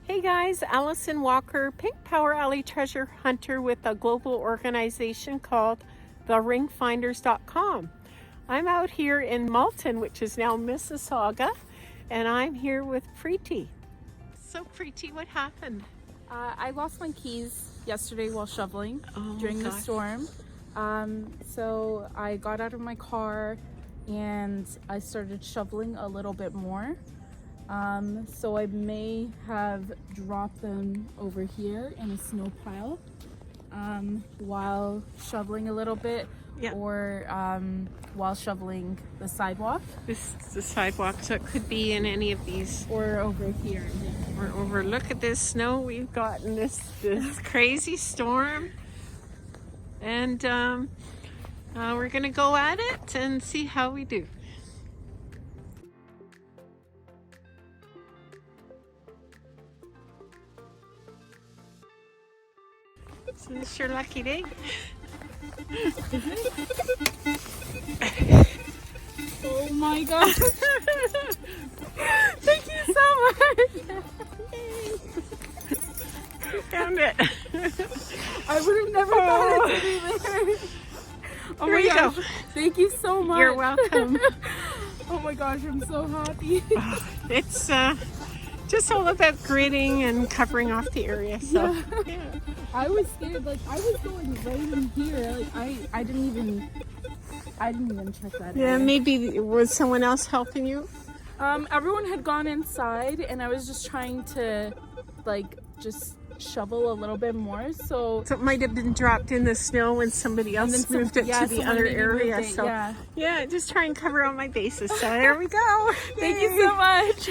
Hey guys, Allison Walker, Pink Power Alley treasure hunter with a global organization called theringfinders.com. I'm out here in Malton, which is now Mississauga, and I'm here with Preeti. So Preeti, what happened? I lost my keys yesterday while shoveling during the gosh. storm. So I got out of my car and I started shoveling a little bit more. So I may have dropped them over here in a snow pile while shoveling a little bit, or while shoveling the sidewalk. This is the sidewalk, so it could be in any of these. Or over here. Or over, look at this snow we've gotten, this crazy storm. And we're gonna go at it and see how we do. So this is your lucky day. Oh my gosh! Thank you so much! You found it. I would have never thought it to be there. Oh Here my you gosh! go. Thank you so much. You're welcome. Oh my gosh, I'm so happy. It's just all about gritting and covering off the area. So yeah. I was scared, like I was going right in here. Like I didn't even check that. Yeah, area. maybe was someone else helping you? Everyone had gone inside, and I was just trying to, like, just shovel a little bit more. So it might have been dropped in the snow when somebody else moved it to the other area. So yeah, just try and cover all my bases. So there we go. Thank you so much.